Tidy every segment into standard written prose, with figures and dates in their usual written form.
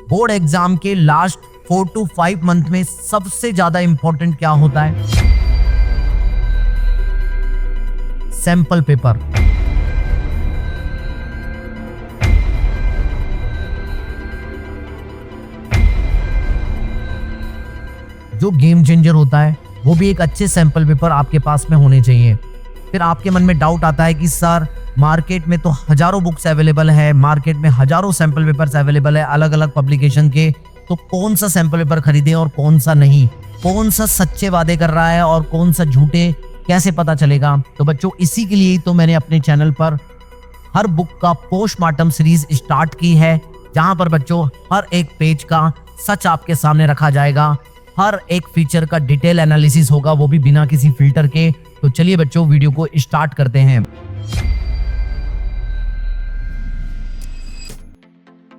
Board exam के last 4 to 5 month में सबसे ज्यादा इंपॉर्टेंट क्या होता है? Sample paper. जो गेम चेंजर होता है वो भी एक अच्छे सैंपल पेपर आपके पास में होने चाहिए। फिर आपके मन में डाउट आता है कि सर मार्केट में तो हजारों बुक्स अवेलेबल है, मार्केट में हजारों सैंपल पेपर्स अवेलेबल है अलग अलग पब्लिकेशन के, तो कौन सा सैंपल पेपर खरीदें और कौन सा नहीं, कौन सा सच्चे वादे कर रहा है और कौन सा झूठे, कैसे पता चलेगा? तो बच्चों इसी के लिए तो मैंने अपने चैनल पर हर बुक का पोस्टमार्टम सीरीज स्टार्ट की है, जहां पर बच्चों हर एक पेज का सच आपके सामने रखा जाएगा, हर एक फीचर का डिटेल एनालिसिस होगा, वो भी बिना किसी फिल्टर के। तो चलिए बच्चों वीडियो को स्टार्ट करते हैं।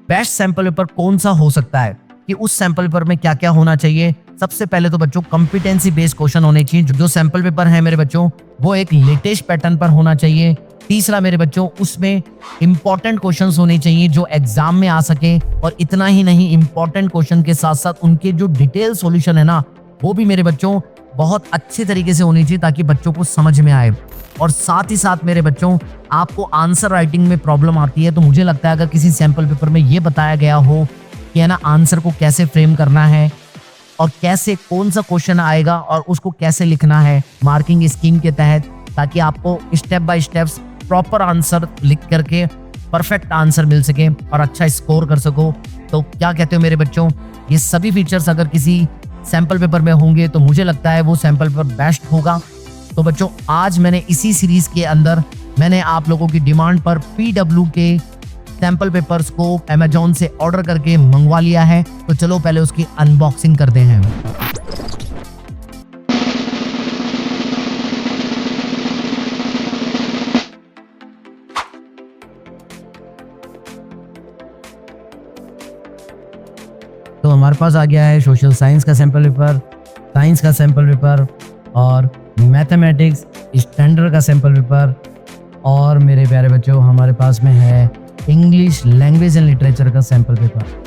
बेस्ट सैंपल पेपर कौन सा हो सकता है कि उस सैंपल पेपर में क्या क्या होना चाहिए? सबसे पहले तो बच्चों कॉम्पिटेंसी बेस्ड क्वेश्चन होने चाहिए। जो सैंपल पेपर है मेरे बच्चों वो एक लेटेस्ट पैटर्न पर होना चाहिए। तीसरा मेरे बच्चों उसमें इंपॉर्टेंट क्वेश्चंस होने चाहिए जो एग्जाम में आ सके, और इतना ही नहीं इंपॉर्टेंट क्वेश्चन के साथ साथ उनके जो डिटेल सॉल्यूशन है ना वो भी मेरे बच्चों बहुत अच्छे तरीके से होनी चाहिए ताकि बच्चों को समझ में आए। और साथ ही साथ मेरे बच्चों आपको आंसर राइटिंग में प्रॉब्लम आती है, तो मुझे लगता है अगर किसी सैंपल पेपर में ये बताया गया हो कि है ना आंसर को कैसे फ्रेम करना है और कैसे कौन सा क्वेश्चन आएगा और उसको कैसे लिखना है मार्किंग स्कीम के तहत, ताकि आपको step by steps proper answer लिख करके परफेक्ट आंसर मिल सके और अच्छा स्कोर कर सको। तो क्या कहते हो मेरे बच्चों, ये सभी फीचर्स अगर किसी सैंपल पेपर में होंगे तो मुझे लगता है वो सैंपल पेपर बेस्ट होगा। तो बच्चों आज मैंने इसी सीरीज के अंदर मैंने आप लोगों की डिमांड पर PW के सैंपल पेपर्स को अमेजोन से ऑर्डर करके मंगवा लिया है। तो चलो पहले उसकी अनबॉक्सिंग करते हैं। तो हमारे पास आ गया है सोशल साइंस का सैंपल पेपर, साइंस का सैंपल पेपर और मैथमेटिक्स स्टैंडर्ड का सैंपल पेपर, और मेरे प्यारे बच्चों हमारे पास में है इंग्लिश लैंग्वेज एंड लिटरेचर का सैंपल पेपर।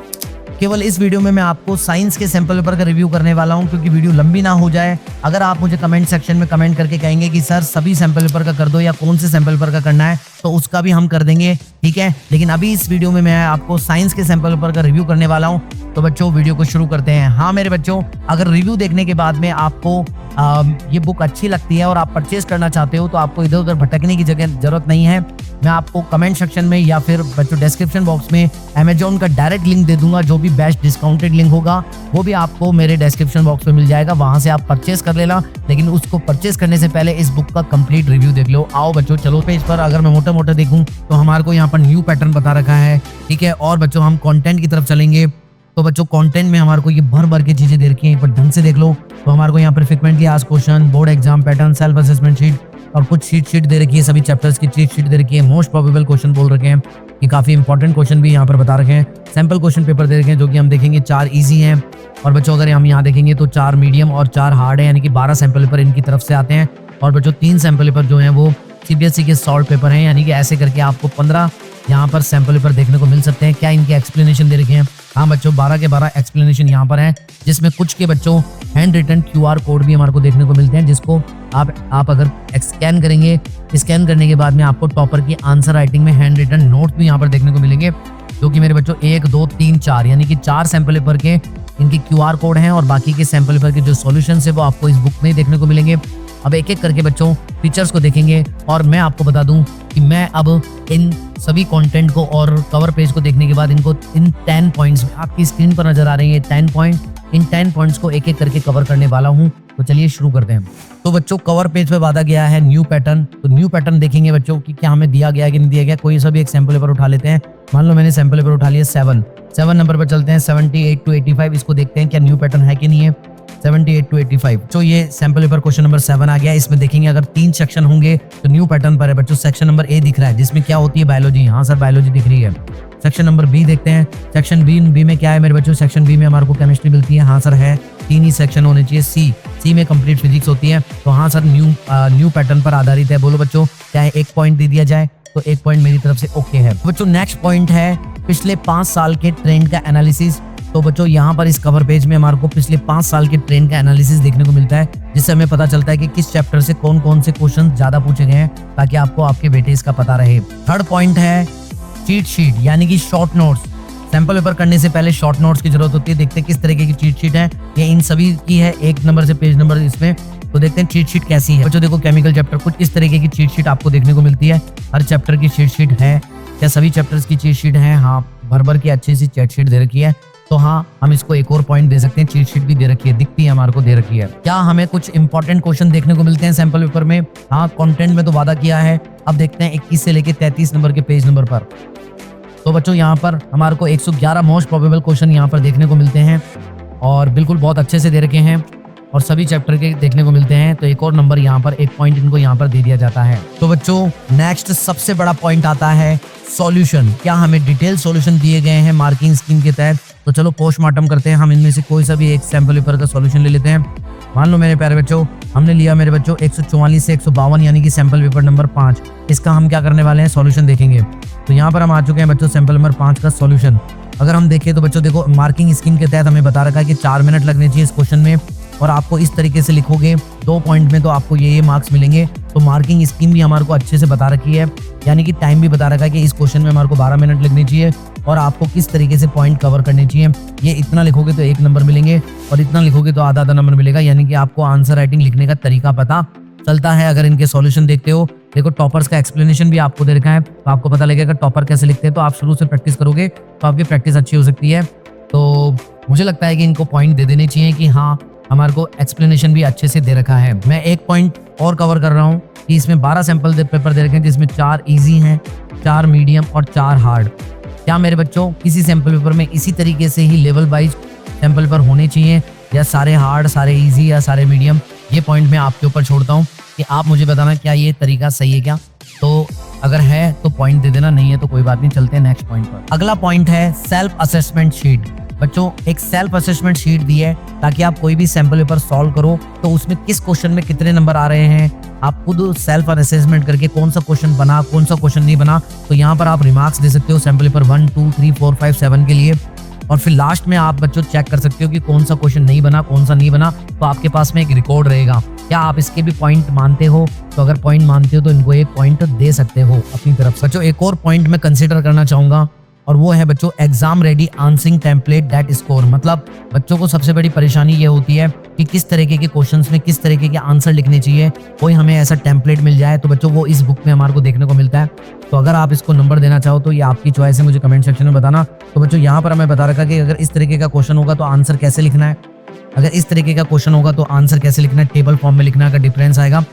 केवल इस वीडियो में मैं आपको साइंस के सैंपल पेपर का रिव्यू करने वाला हूं क्योंकि वीडियो लंबी ना हो जाए। अगर आप मुझे कमेंट सेक्शन में कमेंट करके कहेंगे कि सर सभी सैंपल पेपर का कर दो या कौन से सैंपल पेपर का करना है, तो उसका भी हम कर देंगे, ठीक है। लेकिन अभी इस वीडियो में मैं आपको साइंस के सैंपल पेपर का रिव्यू करने वाला हूं। तो बच्चों वीडियो को शुरू करते हैं। हाँ मेरे बच्चों, अगर रिव्यू देखने के बाद में आपको ये बुक अच्छी लगती है और आप परचेज करना चाहते हो तो आपको इधर उधर भटकने की जरूरत नहीं है। मैं आपको कमेंट सेक्शन में या फिर बच्चों डिस्क्रिप्शन बॉक्स में अमेजोन का डायरेक्ट लिंक दे दूंगा, जो भी बेस्ट डिस्काउंटेड लिंक होगा वो भी आपको मेरे डिस्क्रिप्शन बॉक्स में मिल जाएगा, वहां से आप परचेज कर लेना। लेकिन उसको परचेज करने से पहले इस बुक का कंप्लीट रिव्यू देख लो। आओ बच्चों चलो पेज पर। अगर मैं मोटा मोटा देखूं तो हमारे को यहाँ पर न्यू पैटर्न बता रखा है, ठीक है। और बच्चों हम कंटेंट की तरफ चलेंगे तो बच्चों कंटेंट में हमारे को ये भर के चीजें दे रखी हैं, पर ढंग से देख लो। तो हमारे को यहाँ पर frequently asked question, board exam pattern, self assessment sheet और कुछ शीट दे रखी है, सभी चैप्टर्स की चीट शीट दे रखी है, मोस्ट प्रोबेबल क्वेश्चन बोल रखे हैं, ये काफी इंपॉर्टेंट क्वेश्चन भी यहाँ पर बता रखे हैं। सैंपल क्वेश्चन पेपर दे रखे हैं जो कि हम देखेंगे 4 इजी हैं, और बच्चों अगर हम यहाँ देखेंगे तो 4 मीडियम और 4 हार्ड है, यानी कि 12 सैंपल पेपर इनकी तरफ से आते हैं। और बच्चों 3 सैंपल पेपर जो हैं वो CBSE के सॉल्व पेपर हैं, यानी कि ऐसे करके आपको 15 यहाँ पर सैंपल पेपर देखने को मिल सकते हैं। क्या इनके एक्सप्लेनेशन दे रखे हैं? हाँ बच्चों 12 के 12 एक्सप्लेनेशन यहाँ पर हैं, जिसमें कुछ के बच्चों हैंड रिटन QR कोड भी हमारे को देखने को मिलते हैं, जिसको आप अगर स्कैन करेंगे, स्कैन करने के बाद में आपको टॉपर की आंसर राइटिंग में हैंड रिटन नोट भी यहाँ पर देखने को मिलेंगे, जो कि मेरे बच्चों 1, 2, 3, 4 यानी कि 4 सैंपल पेपर के इनके QR कोड हैं, और बाकी के सैंपल पेपर के जो सॉल्यूशन है वो आपको इस बुक में देखने को मिलेंगे। अब एक एक करके बच्चों फीचर्स को देखेंगे, और मैं आपको बता दूं कि मैं अब इन सभी कंटेंट को और कवर पेज को देखने के बाद इनको इन 10 पॉइंट्स आपकी स्क्रीन पर नजर आ रही है 10 पॉइंट, इन 10 पॉइंट्स को एक एक करके कवर करने वाला हूं। तो चलिए शुरू करते हैं। तो बच्चों कवर पेज पे वादा गया है न्यू पैटर्न, तो न्यू पैटर्न देखेंगे बच्चों कि क्या हमें दिया गया कि नहीं दिया गया। कोई सा भी एक सैंपल पेपर उठा लेते हैं। मान लो मैंने सैंपल पेपर उठा लिया 7 नंबर पर चलते हैं। 78 to 85 इसको देखते हैं क्या न्यू पैटर्न है कि नहीं है। 78 to 85 तो ये सैंपल पेपर क्वेश्चन नंबर 7 आ गया। इसमें देखेंगे अगर 3 सेक्शन होंगे तो न्यू पैटर्न पर है बच्चों। सेक्शन नंबर A दिख रहा है जिसमें क्या होती है बायोलॉजी, हाँ सर बायोलॉजी दिख रही है। सेक्शन नंबर B देखते हैं। सेक्शन बी में क्या है मेरे बच्चों? सेक्शन बी में हमारे को केमिस्ट्री मिलती है, हाँ सर है। 3 ही सेक्शन होने चाहिए। सी में कंप्लीट फिजिक्स होती है, तो हाँ सर न्यू पैटर्न पर आधारित है। बोलो बच्चों चाहे 1 पॉइंट दे दिया जाए तो 1 पॉइंट मेरी तरफ से ओके है। बच्चों नेक्स्ट पॉइंट है पिछले 5 साल के ट्रेंड का एनालिसिस तो बच्चों यहाँ पर इस कवर पेज में हमारे को पिछले 5 साल के ट्रेंड का एनालिसिस देखने को मिलता है, जिससे हमें पता चलता है कि किस चैप्टर से कौन कौन से क्वेश्चन ज्यादा पूछे गए हैं, ताकि आपको आपके बेटे इसका पता रहे। थर्ड पॉइंट है चीट शीट, यानी कि शॉर्ट नोट्स। सैंपल पेपर करने से पहले शॉर्ट नोट्स की जरूरत होती है। देखते हैं किस तरीके की चीट शीट है। ये इन सभी की है, 1 नंबर से पेज नंबर इसमें। तो देखते हैं चीट शीट कैसी है। बच्चों देखो, केमिकल चैप्टर कुछ इस तरीके की चीट शीट आपको देखने को मिलती है। हर चैप्टर की चीट शीट है। क्या सभी चैप्टर्स की चीट शीट है? हाँ, भर की अच्छी सी चीट शीट दे रखी है। तो हाँ, हम इसको एक और पॉइंट दे सकते हैं, चीट शीट भी दे रखी है, दिखती है हमारे को, दे रखी है। क्या हमें कुछ इंपॉर्टेंट क्वेश्चन देखने को मिलते हैं सैंपल पेपर में? हाँ, कंटेंट में तो वादा किया है। अब देखते हैं 21 से लेके 33 नंबर के पेज नंबर पर। तो बच्चों यहाँ पर हमारे को 111 मोस्ट प्रोबेबल क्वेश्चन यहाँ पर देखने को मिलते हैं, और बिल्कुल बहुत अच्छे से दे रखे हैं, और सभी चैप्टर के देखने को मिलते हैं। तो एक और नंबर यहाँ पर, 1 पॉइंट इनको यहाँ पर दे दिया जाता है। तो बच्चों नेक्स्ट सबसे बड़ा पॉइंट आता है सॉल्यूशन। क्या हमें डिटेल सॉल्यूशन दिए गए हैं मार्किंग स्कीम के तहत? तो चलो पोस्टमार्टम करते हैं। हम इनमें से कोई सा भी एक सैंपल पेपर का सॉल्यूशन ले लेते हैं। मान लो मेरे प्यारे बच्चों, हमने लिया मेरे बच्चों 144 से 152, यानी कि सैंपल पेपर नंबर 5। इसका हम क्या करने वाले हैं? सॉल्यूशन देखेंगे। तो यहाँ पर हम आ चुके हैं बच्चों सैंपल नंबर 5 का सॉल्यूशन। अगर हम देखें तो बच्चों देखो, मार्किंग स्कीम के तहत हमें बता रखा है कि 4 मिनट लगने चाहिए इस क्वेश्चन में, और आपको इस तरीके से लिखोगे 2 पॉइंट में तो आपको ये मार्क्स मिलेंगे। तो मार्किंग स्कीम भी हमारे को अच्छे से बता रखी है, यानी कि टाइम भी बता रखा है कि इस क्वेश्चन में हमारे को 12 मिनट लगने चाहिए, और आपको किस तरीके से पॉइंट कवर करने चाहिए। ये इतना लिखोगे तो 1 नंबर मिलेंगे, और इतना लिखोगे तो आधा नंबर मिलेगा, यानी कि आपको आंसर राइटिंग लिखने का तरीका पता चलता है अगर इनके सॉल्यूशन देखते हो। देखो, टॉपर्स का एक्सप्लेनेशन भी आपको दे रखा है, तो आपको पता लगेगा टॉपर कैसे लिखते हैं। तो आप शुरू से प्रैक्टिस करोगे तो आपकी प्रैक्टिस अच्छी हो सकती है। तो मुझे लगता है कि इनको पॉइंट दे देने चाहिए कि हाँ, हमारे को एक्सप्लेनेशन भी अच्छे से दे रखा है। मैं एक पॉइंट और कवर कर रहा हूँ कि इसमें 12 सैंपल पेपर दे रखे हैं, जिसमें 4 इजी हैं, 4 मीडियम और 4 हार्ड। क्या मेरे बच्चों किसी सैंपल पेपर में इसी तरीके से ही लेवल वाइज सैंपल पेपर होने चाहिए, या सारे हार्ड, सारे इजी, या सारे मीडियम? ये पॉइंट मैं आपके ऊपर छोड़ता हूँ कि आप मुझे बताना क्या ये तरीका सही है क्या। तो अगर है तो पॉइंट दे देना, नहीं है तो कोई बात नहीं, चलते हैं नेक्स्ट पॉइंट पर। अगला पॉइंट है सेल्फ असेसमेंट शीट। बच्चों एक सेल्फ असेसमेंट शीट दी है, ताकि आप कोई भी सैंपल पेपर सॉल्व करो तो उसमें किस क्वेश्चन में कितने नंबर आ रहे हैं, आप खुद सेल्फ असेसमेंट करके कौन सा क्वेश्चन बना, कौन सा क्वेश्चन नहीं बना। तो यहाँ पर आप रिमार्क्स दे सकते हो सैंपल पेपर 1, 2, 3, 4, 5, 7 के लिए, और फिर लास्ट में आप बच्चों चेक कर सकते हो कि कौन सा क्वेश्चन नहीं बना, कौन सा नहीं बना। तो आपके पास में एक रिकॉर्ड रहेगा। क्या आप इसके भी पॉइंट मानते हो? तो अगर पॉइंट मानते हो तो इनको 1 पॉइंट दे सकते हो अपनी तरफ से। बच्चों एक और पॉइंट मैं कंसीडर करना चाहूंगा, और वो है बच्चों exam ready answering template that score. मतलब बच्चों को सबसे बड़ी परेशानी ये होती है कि किस तरीके के क्वेश्चंस में किस तरीके के आंसर लिखने चाहिए। कोई हमें ऐसा टेम्पलेट मिल जाए तो बच्चों वो इस बुक में हमारे को देखने को मिलता है। तो अगर आप इसको नंबर देना चाहो तो ये आपकी चॉइस है, मुझे कमेंट सेक्शन में बताना। तो बच्चों यहाँ पर हमें बता रखा कि अगर इस तरीके का क्वेश्चन होगा तो आंसर कैसे लिखना है, अगर इस तरीके का क्वेश्चन होगा तो आंसर कैसे लिखना है, टेबल फॉर्म में लिखना है। अगर डिफरेंस आएगा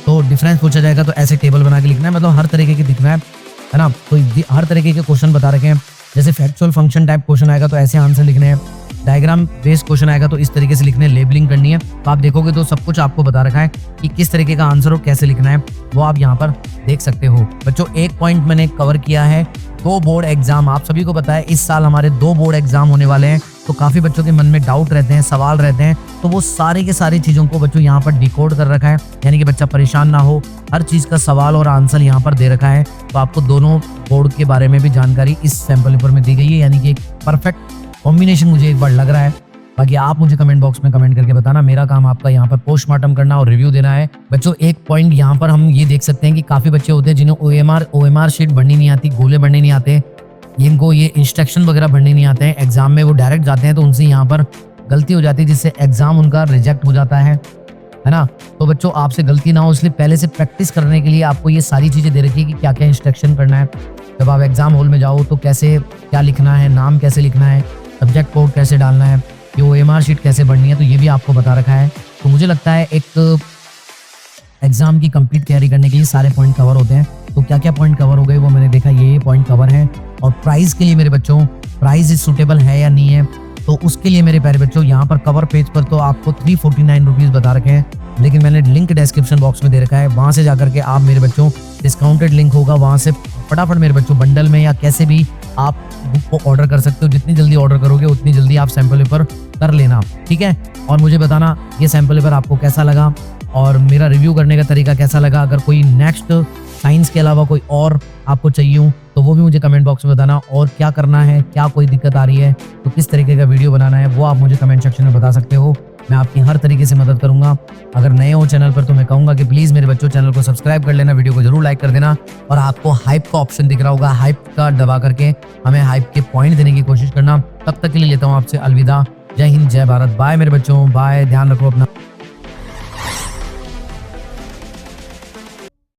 तो डिफरेंस पूछा जाएगा तो ऐसे टेबल बना के लिखना है। मतलब हर तरीके के दिखना है ना। तो हर तरीके के क्वेश्चन बता रखे हैं। जैसे फैक्चुअल फंक्शन टाइप क्वेश्चन आएगा तो ऐसे आंसर लिखने हैं, डायग्राम बेस्ड क्वेश्चन आएगा तो इस तरीके से लिखने, लेबलिंग करनी है। तो आप देखोगे तो सब कुछ आपको बता रखा है कि किस तरीके का आंसर हो, कैसे लिखना है, वो आप यहाँ पर देख सकते हो। बच्चों एक पॉइंट मैंने कवर किया है, 2 बोर्ड एग्जाम। आप सभी को पता है इस साल हमारे 2 बोर्ड एग्जाम होने वाले हैं। तो काफी बच्चों के मन में डाउट रहते हैं, सवाल रहते हैं, तो वो सारी के सारी चीजों को बच्चों यहाँ पर डिकोड कर रखा है, यानी कि बच्चा परेशान ना हो। हर चीज का सवाल और आंसर यहाँ पर दे रखा है। तो आपको दोनों बोर्ड के बारे में भी जानकारी इस सैंपल पेपर में दी गई है, यानी कि एक परफेक्ट कॉम्बिनेशन मुझे एक बार लग रहा है। बाकी आप मुझे कमेंट बॉक्स में कमेंट करके बताना। मेरा काम आपका यहाँ पर पोस्टमार्टम करना और रिव्यू देना है। बच्चों एक पॉइंट यहाँ पर हम ये देख सकते हैं कि काफी बच्चे होते हैं जिन्हें OMR शीट भरनी नहीं आती, गोले भरने नहीं आते, इनको ये इंस्ट्रक्शन वगैरह भरने नहीं आते हैं। एग्जाम में वो डायरेक्ट जाते हैं तो उनसे यहाँ पर गलती हो जाती है, जिससे एग्जाम उनका रिजेक्ट हो जाता है ना। तो बच्चों आपसे गलती ना हो इसलिए पहले से प्रैक्टिस करने के लिए आपको ये सारी चीजें दे रखी है कि क्या क्या इंस्ट्रक्शन करना है। जब आप एग्जाम हॉल में जाओ तो कैसे क्या लिखना है, नाम कैसे लिखना है, सब्जेक्ट कोड कैसे डालना है, ये OMR शीट कैसे भरनी है, तो ये भी आपको बता रखा है। तो मुझे लगता है एक एग्जाम की कंप्लीट तैयारी करने के लिए सारे पॉइंट कवर होते हैं। तो क्या क्या पॉइंट कवर हो गए वो मैंने देखा, ये पॉइंट कवर है। और प्राइस के लिए मेरे बच्चों, प्राइस सूटेबल है या नहीं है, तो उसके लिए मेरे प्यारे बच्चों यहाँ पर कवर पेज पर तो आपको 349 रुपीज़ बता रखे हैं, लेकिन मैंने लिंक डिस्क्रिप्शन बॉक्स में दे रखा है, वहाँ से जाकर के आप मेरे बच्चों डिस्काउंटेड लिंक होगा, वहाँ से फटाफट मेरे बच्चों बंडल में या कैसे भी आप बुक को ऑर्डर कर सकते हो। जितनी जल्दी ऑर्डर करोगे उतनी जल्दी आप सैंपल पेपर कर लेना, ठीक है। और मुझे बताना ये सैंपल पेपर आपको कैसा लगा और मेरा रिव्यू करने का तरीका कैसा लगा। अगर कोई नेक्स्ट साइंस के अलावा कोई और आपको चाहिए हो तो वो भी मुझे कमेंट बॉक्स में बताना। और क्या करना है, क्या कोई दिक्कत आ रही है तो किस तरीके का वीडियो बनाना है वो आप मुझे कमेंट सेक्शन में बता सकते हो। मैं आपकी हर तरीके से मदद करूंगा। अगर नए हो चैनल पर तो मैं कहूंगा कि प्लीज़ मेरे बच्चों चैनल को सब्सक्राइब कर लेना, वीडियो को जरूर लाइक कर देना। और आपको हाइप का ऑप्शन दिख रहा होगा, हाइप का दबा करके हमें हाइप के पॉइंट देने की कोशिश करना। तब तक के लिए लेता हूँ आपसे अलविदा। जय हिंद, जय भारत। बाय मेरे बच्चों, बाय, ध्यान रखो अपना।